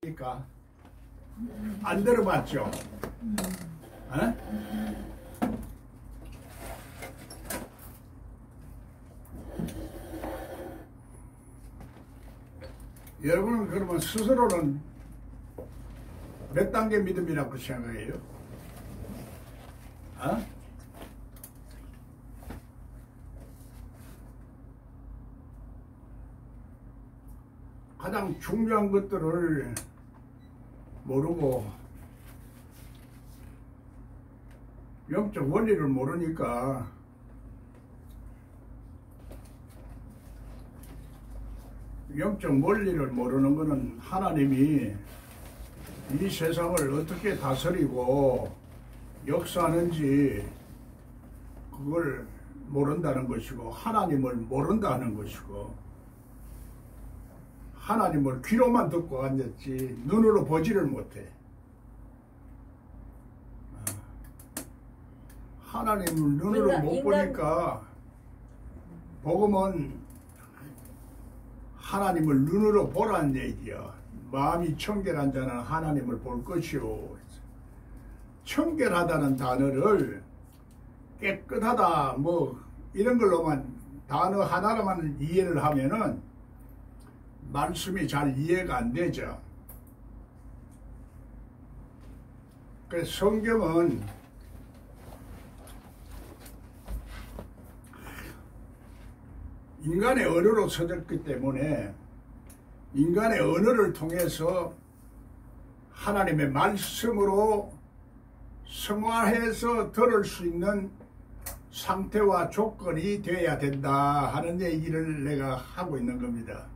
들어봤습니까? 안 들어봤죠? 어? 여러분은 그러면 스스로는 몇 단계 믿음이라고 생각해요? 어? 가장 중요한 것들을 모르고 영적 원리를 모르니까 영적 원리를 모르는 것은 하나님이 이 세상을 어떻게 다스리고 역사하는지 그걸 모른다는 것이고, 하나님을 모른다는 것이고, 하나님을 귀로만 듣고 앉았지 눈으로 보지를 못해. 하나님을 눈으로 못 보니까 복음은 하나님을 눈으로 보라는 얘기야. 마음이 청결한 자는 하나님을 볼 것이요. 청결하다는 단어를 깨끗하다 뭐 이런 걸로만 단어 하나로만 이해를 하면은 말씀이 잘 이해가 안 되죠. 그래서 성경은 인간의 언어로 써졌기 때문에 인간의 언어를 통해서 하나님의 말씀으로 성화해서 들을 수 있는 상태와 조건이 되어야 된다 하는 얘기를 내가 하고 있는 겁니다.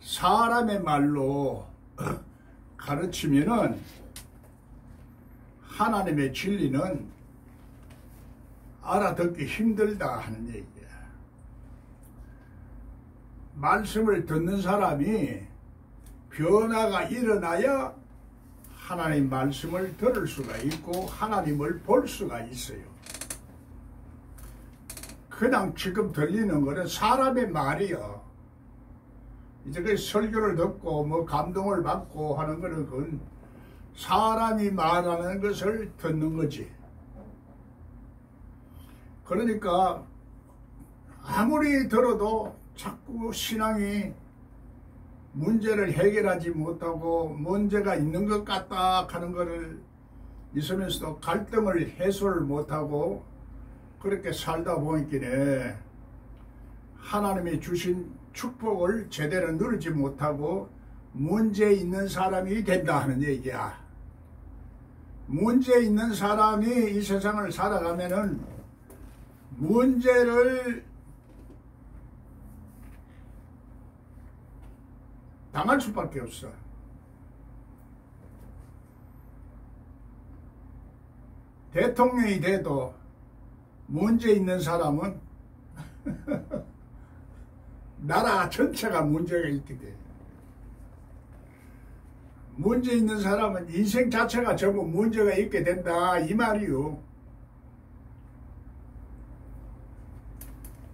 사람의 말로 가르치면은 하나님의 진리는 알아듣기 힘들다 하는 얘기야. 말씀을 듣는 사람이 변화가 일어나야 하나님 말씀을 들을 수가 있고 하나님을 볼 수가 있어요. 그냥 지금 들리는 거는 사람의 말이요. 이제 그 설교를 듣고 뭐 감동을 받고 하는 거는 그건 사람이 말하는 것을 듣는 거지. 그러니까 아무리 들어도 자꾸 신앙이 문제를 해결하지 못하고 문제가 있는 것 같다 하는 것을 있으면서도 갈등을 해소를 못하고 그렇게 살다 보니까 하나님이 주신 축복을 제대로 누리지 못하고 문제 있는 사람이 된다 하는 얘기야. 문제 있는 사람이 이 세상을 살아가면은 문제를 당할 수밖에 없어. 대통령이 돼도 문제 있는 사람은 나라 전체가 문제가 있게 돼. 문제 있는 사람은 인생 자체가 전부 문제가 있게 된다 이 말이요.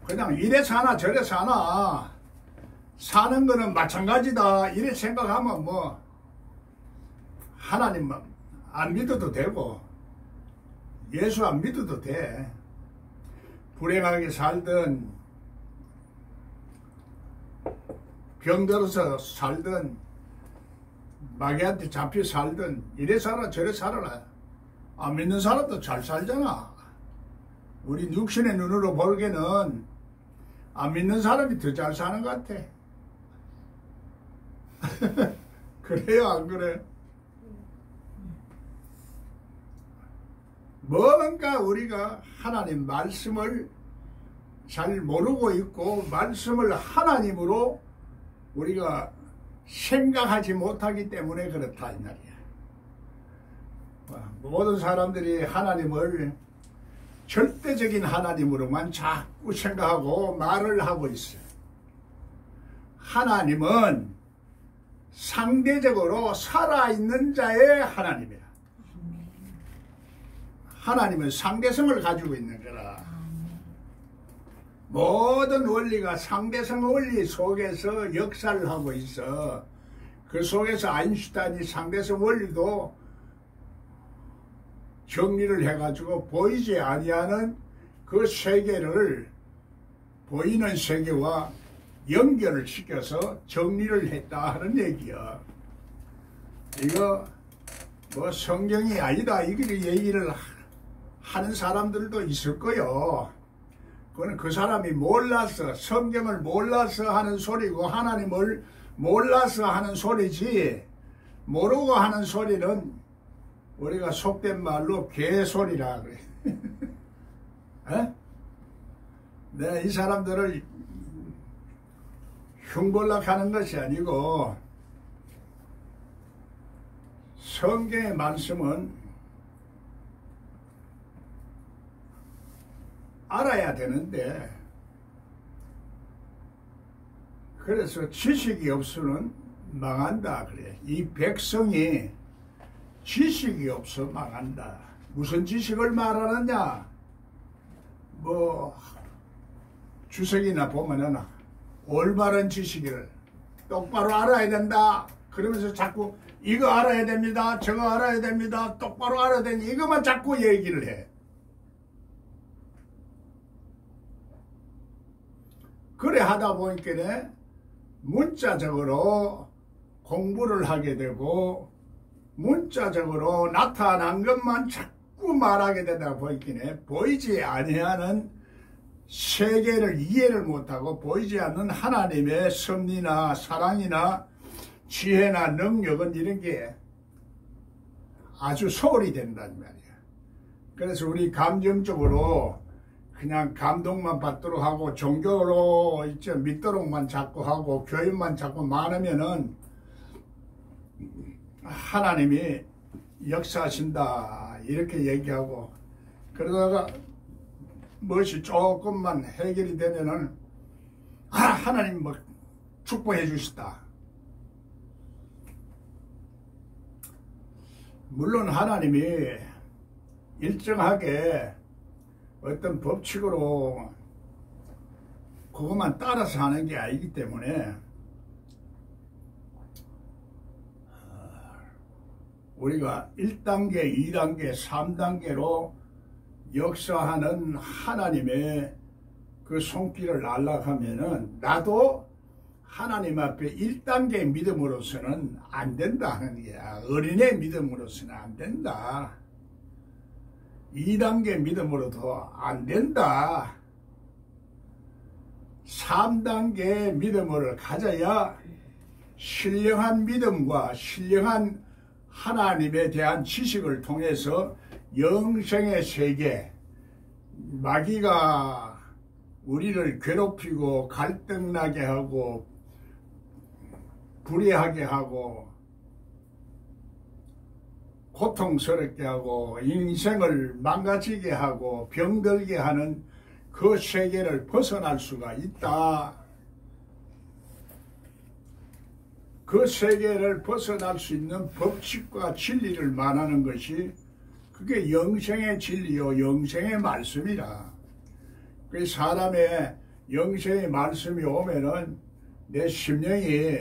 그냥 이래 사나 저래 사나 사는 거는 마찬가지다 이래 생각하면 뭐 하나님 안 믿어도 되고 예수 안 믿어도 돼. 불행하게 살든 병들어서 살든 마귀한테 잡혀 살든 이래 살아 저래 살아라. 안 믿는 사람도 잘 살잖아. 우리 육신의 눈으로 보기에는 안 믿는 사람이 더 잘 사는 것 같아. 그래요 안 그래? 뭔가 우리가 하나님 말씀을 잘 모르고 있고 말씀을 하나님으로 우리가 생각하지 못하기 때문에 그렇다 이 말이야. 모든 사람들이 하나님을 절대적인 하나님으로만 자꾸 생각하고 말을 하고 있어요. 하나님은 상대적으로 살아있는 자의 하나님이야. 하나님은 상대성을 가지고 있는 거라. 모든 원리가 상대성 원리 속에서 역사를 하고 있어. 그 속에서 아인슈타인이 상대성 원리도 정리를 해가지고 보이지 아니하는 그 세계를 보이는 세계와 연결을 시켜서 정리를 했다 하는 얘기야. 이거 뭐 성경이 아니다 이렇게 얘기를 하는 사람들도 있을 거요. 그건 그 사람이 몰라서, 성경을 몰라서 하는 소리고 하나님을 몰라서 하는 소리지, 모르고 하는 소리는 우리가 속된 말로 개소리라 그래. 네, 이 사람들을 흉볼락하는 것이 아니고 성경의 말씀은 알아야 되는데, 그래서 지식이 없으면 망한다 그래. 이 백성이 지식이 없어 망한다. 무슨 지식을 말하느냐? 뭐 주석이나 보면은 올바른 지식을 똑바로 알아야 된다 그러면서 자꾸 이거 알아야 됩니다, 저거 알아야 됩니다, 똑바로 알아야 되니 이것만 자꾸 얘기를 해. 그래 하다 보니까 문자적으로 공부를 하게 되고 문자적으로 나타난 것만 자꾸 말하게 되다 보니까 보이지 아니하는 세계를 이해를 못하고 보이지 않는 하나님의 섭리나 사랑이나 지혜나 능력은 이런 게 아주 소홀히 된다는 말이야. 그래서 우리 감정적으로 그냥 감동만 받도록 하고 종교로 있죠, 믿도록만 자꾸 하고 교육만 자꾸 많으면은 하나님이 역사하신다 이렇게 얘기하고, 그러다가 무엇이 조금만 해결이 되면은 하나님 뭐 축복해 주시다. 물론 하나님이 일정하게 어떤 법칙으로 그것만 따라서 하는 게 아니기 때문에 우리가 1단계, 2단계, 3단계로 역사하는 하나님의 그 손길을 알락하면은 나도 하나님 앞에 1단계 믿음으로서는 안 된다 하는 게야. 어린애 믿음으로서는 안 된다. 2단계 믿음으로도 안 된다. 3단계 믿음을 가져야 신령한 믿음과 신령한 하나님에 대한 지식을 통해서 영생의 세계, 마귀가 우리를 괴롭히고 갈등나게 하고 불의하게 하고 고통스럽게 하고 인생을 망가지게 하고 병들게 하는 그 세계를 벗어날 수가 있다. 그 세계를 벗어날 수 있는 법칙과 진리를 말하는 것이 그게 영생의 진리요 영생의 말씀이라. 그 사람의 영생의 말씀이 오면은 내 심령이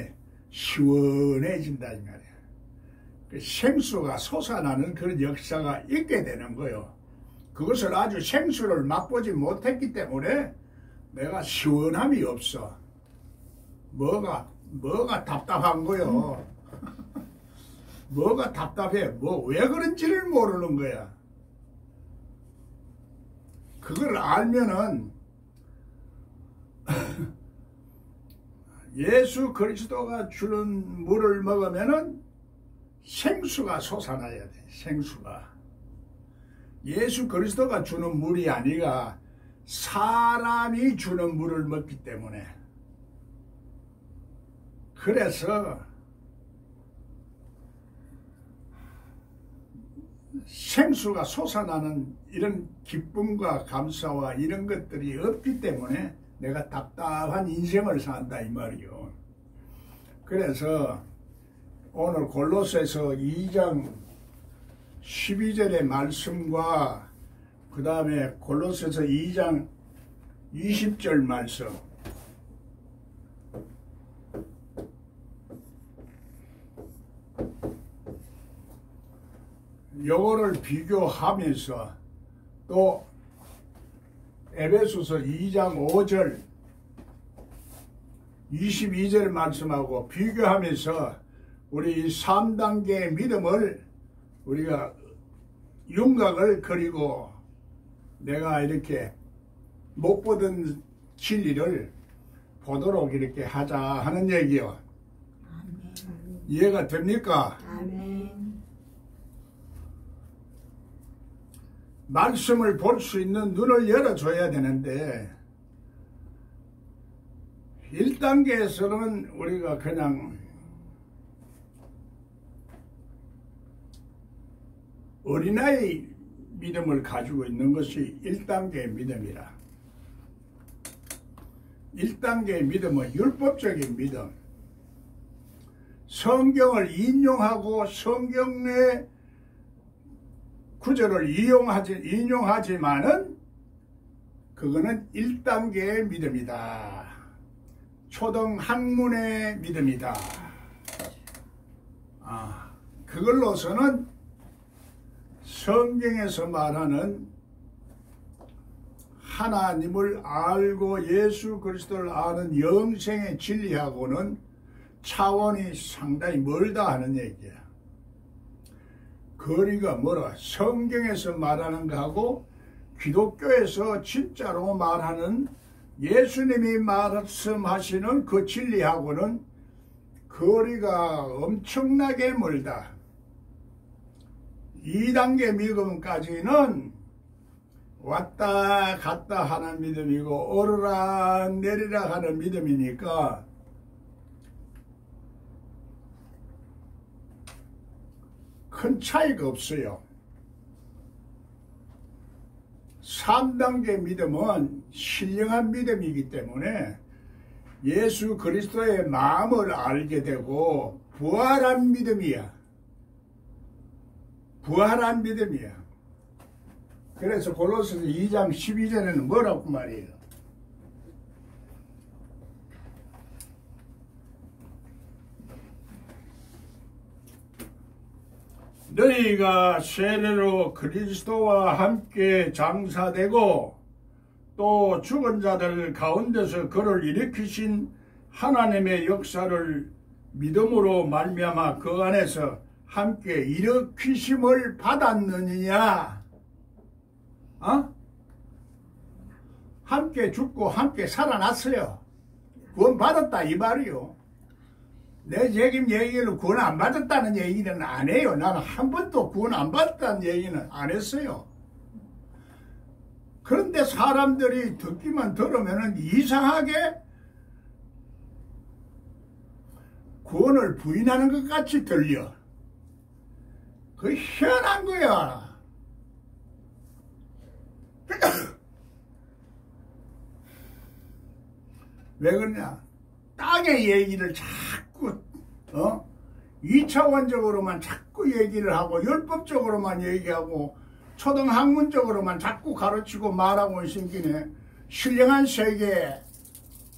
시원해진다 이 말이야. 그 생수가 솟아나는 그런 역사가 있게 되는 거요. 그것을 아주 생수를 맛보지 못했기 때문에 내가 시원함이 없어. 뭐가 답답한 거요. 뭐가 답답해. 뭐 왜 그런지를 모르는 거야. 그걸 알면은 예수 그리스도가 주는 물을 먹으면은 생수가 솟아나야 돼. 생수가. 예수 그리스도가 주는 물이 아니라 사람이 주는 물을 먹기 때문에. 그래서 생수가 솟아나는 이런 기쁨과 감사와 이런 것들이 없기 때문에 내가 답답한 인생을 산다 이 말이요. 그래서 오늘 골로새서 2장 12절의 말씀과 그 다음에 골로새서 2장 20절 말씀, 요거를 비교하면서 또 에베소서 2장 5절 22절 말씀하고 비교하면서 우리 3단계의 믿음을 우리가 윤곽을 그리고 내가 이렇게 못 보던 진리를 보도록 이렇게 하자 하는 얘기요. 아멘. 이해가 됩니까? 아멘. 말씀을 볼 수 있는 눈을 열어줘야 되는데 1단계에서는 우리가 그냥 어린아이 믿음을 가지고 있는 것이 1단계의 믿음이라. 1단계의 믿음은 율법적인 믿음. 성경을 인용하고 성경의 구절을 인용하지만은 그거는 1단계의 믿음이다. 초등 학문의 믿음이다. 그걸로서는 성경에서 말하는 하나님을 알고 예수 그리스도를 아는 영생의 진리하고는 차원이 상당히 멀다 하는 얘기야. 거리가 멀어. 성경에서 말하는 거하고 기독교에서 진짜로 말하는 예수님이 말씀하시는 그 진리하고는 거리가 엄청나게 멀다. 2단계 믿음까지는 왔다 갔다 하는 믿음이고 오르락 내리락 하는 믿음이니까 큰 차이가 없어요. 3단계 믿음은 신령한 믿음이기 때문에 예수 그리스도의 마음을 알게 되고 부활한 믿음이야. 부활한 믿음이야. 그래서 골로새서 2장 12절에는 뭐라고 말이에요? 너희가 세례로 그리스도와 함께 장사되고 또 죽은 자들 가운데서 그를 일으키신 하나님의 역사를 믿음으로 말미암아 그 안에서 함께 일으키심을 받았느니냐? 함께 죽고 함께 살아났어요. 구원 받았다 이 말이요. 내 책임 얘기를 구원 안 받았다는 얘기는 안 해요. 나는 한 번도 구원 안 받았다는 얘기는 안 했어요. 그런데 사람들이 듣기만 들으면 이상하게 구원을 부인하는 것 같이 들려. 그게 희한한 거야. 왜 그러냐? 땅의 얘기를 자꾸 2차원적으로만 자꾸 얘기를 하고 율법적으로만 얘기하고 초등학문적으로만 자꾸 가르치고 말하고 있으니까 신령한 세계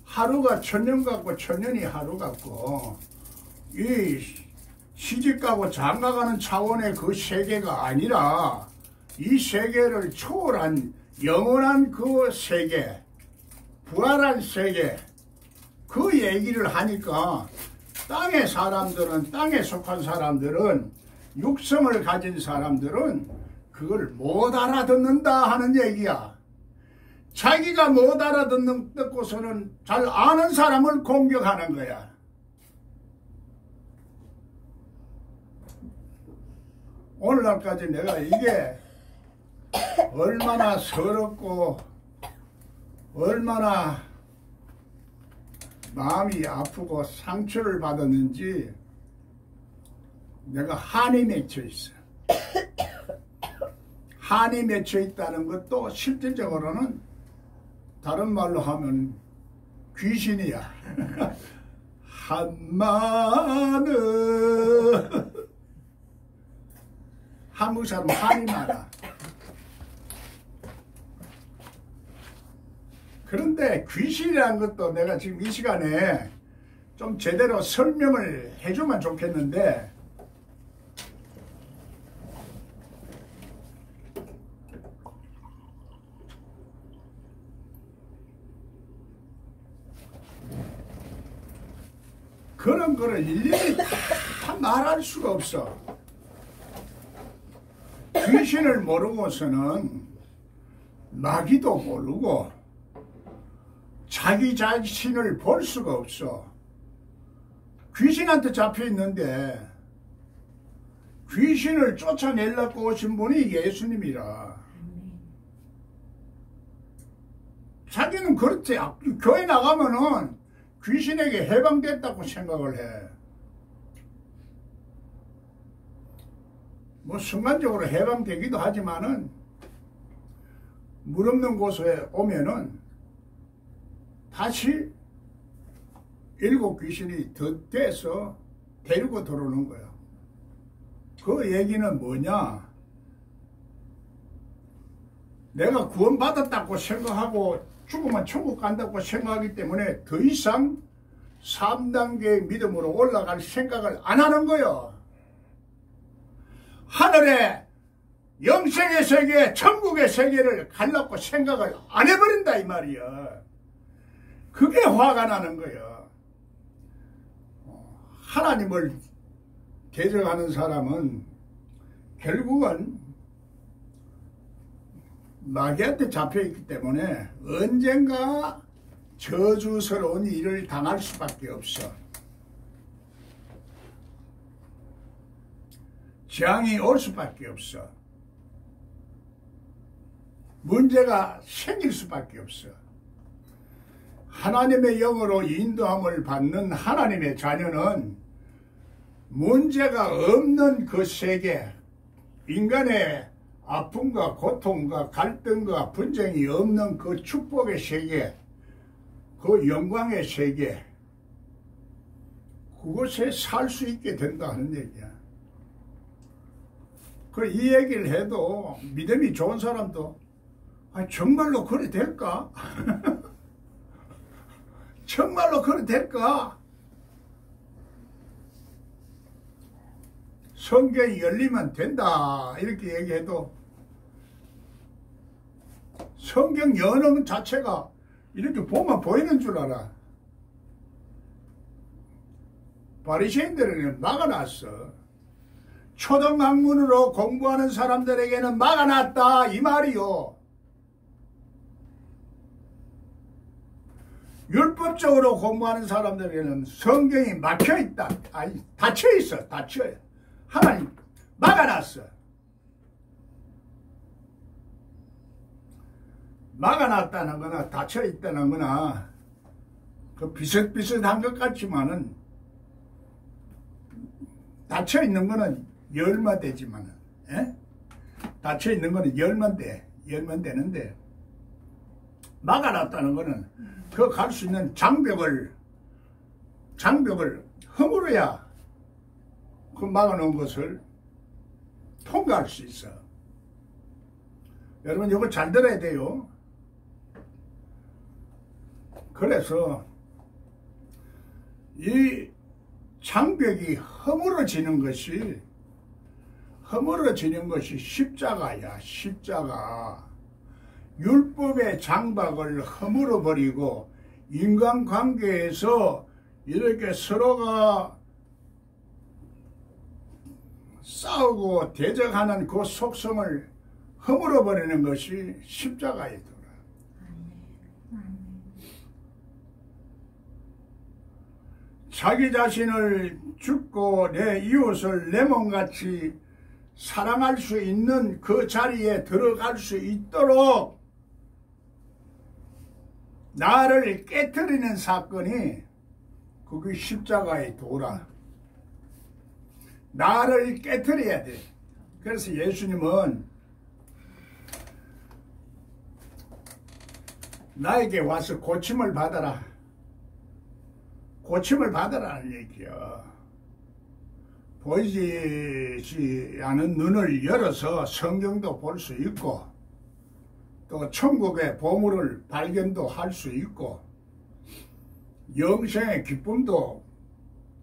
하루가 천년 같고 천년이 하루 같고 이 시집가고 장가가는 차원의 그 세계가 아니라 이 세계를 초월한 영원한 그 세계, 부활한 세계, 그 얘기를 하니까 땅의 사람들은, 땅에 속한 사람들은, 육성을 가진 사람들은 그걸 못 알아듣는다 하는 얘기야. 자기가 못 알아듣고서는 잘 아는 사람을 공격하는 거야. 오늘날까지 내가 이게 얼마나 서럽고 얼마나 마음이 아프고 상처를 받았는지 내가 한이 맺혀 있어. 한이 맺혀 있다는 것도 실질적으로는 다른 말로 하면 귀신이야. 한마는 한국 사람 한이 많아. 그런데 귀신이라는 것도 내가 지금 이 시간에 좀 제대로 설명을 해주면 좋겠는데 그런 거를 일일이 다 말할 수가 없어. 귀신을 모르고서는 마귀도 모르고 자기 자신을 볼 수가 없어. 귀신한테 잡혀 있는데 귀신을 쫓아내려고 오신 분이 예수님이라. 자기는 그렇지. 교회 나가면은 귀신에게 해방됐다고 생각을 해. 뭐 순간적으로 해방되기도 하지만은 물 없는 곳에 오면은 다시 7 귀신이 덧대서 데리고 들어오는 거야. 그 얘기는 뭐냐? 내가 구원받았다고 생각하고 죽으면 천국 간다고 생각하기 때문에 더 이상 3단계의 믿음으로 올라갈 생각을 안 하는 거야. 하늘의 영생의 세계, 천국의 세계를 가려고 생각을 안 해버린다 이 말이야. 그게 화가 나는 거야. 하나님을 대적하는 사람은 결국은 마귀한테 잡혀있기 때문에 언젠가 저주스러운 일을 당할 수밖에 없어. 재앙이 올 수밖에 없어. 문제가 생길 수밖에 없어. 하나님의 영으로 인도함을 받는 하나님의 자녀는 문제가 없는 그 세계, 인간의 아픔과 고통과 갈등과 분쟁이 없는 그 축복의 세계, 그 영광의 세계, 그곳에 살 수 있게 된다 하는 얘기야. 이 얘기를 해도 믿음이 좋은 사람도 정말로 그래 될까? 정말로 그래 될까? 성경이 열리면 된다 이렇게 얘기해도 성경 여는 자체가 이렇게 보면 보이는 줄 알아. 바리새인들에게는 막아놨어. 초등학문으로 공부하는 사람들에게는 막아놨다 이 말이요. 율법적으로 공부하는 사람들에게는 성경이 막혀있다. 아니 닫혀있어. 닫혀요. 하나님 막아놨어. 막아놨다는 거나 닫혀있다는 거나 그 비슷비슷한 것 같지만은 닫혀있는 거는 열마되지만은 닫혀있는 거는 열만 되는데 막아놨다는 거는 그 갈 수 있는 장벽을 허물어야 그 막아놓은 것을 통과할 수 있어. 여러분 이거 잘 들어야 돼요. 그래서 이 장벽이 허물어지는 것이 십자가야. 십자가. 율법의 장박을 허물어버리고 인간관계에서 이렇게 서로가 싸우고 대적하는 그 속성을 허물어버리는 것이 십자가에 돌아. 자기 자신을 죽고 내 이웃을 내 몸같이 사랑할 수 있는 그 자리에 들어갈 수 있도록 나를 깨트리는 사건이 그게 십자가에 돌아. 나를 깨트려야 돼. 그래서 예수님은 나에게 와서 고침을 받아라. 고침을 받아라는 얘기야. 보이지 않은 눈을 열어서 성경도 볼 수 있고 또 천국의 보물을 발견도 할 수 있고 영생의 기쁨도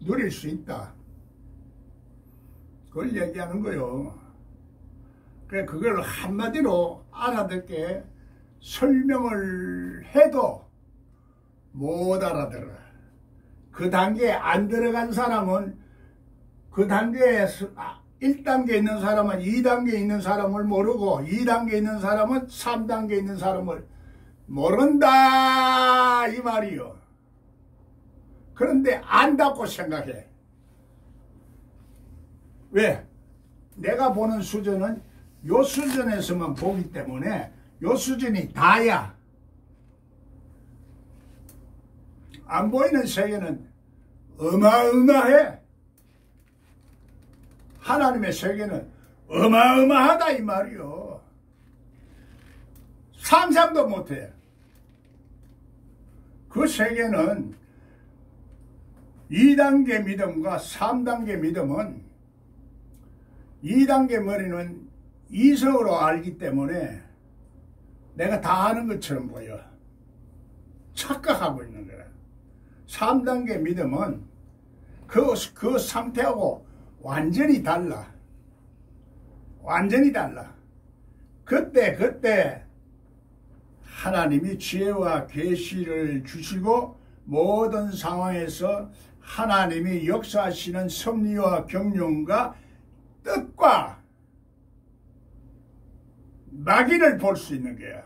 누릴 수 있다. 그걸 얘기하는 거요. 그래 그걸 한마디로 알아듣게 설명을 해도 못 알아들어. 그 단계에 안 들어간 사람은 그 단계에 1단계 있는 사람은 2단계 있는 사람을 모르고 2단계 있는 사람은 3단계 있는 사람을 모른다 이 말이요. 그런데 안다고 생각해. 왜? 내가 보는 수준은 요 수준에서만 보기 때문에 요 수준이 다야. 안 보이는 세계는 어마어마해. 하나님의 세계는 어마어마하다 이 말이요. 상상도 못해. 그 세계는 2단계 믿음과 3단계 믿음은 2단계 머리는 이성으로 알기 때문에 내가 다 아는 것처럼 보여. 착각하고 있는 거야. 3단계 믿음은 그 상태하고 완전히 달라. 완전히 달라. 그때 하나님이 지혜와 계시를 주시고 모든 상황에서 하나님이 역사하시는 섭리와 경륜과 뜻과 낙인을 볼 수 있는 거야.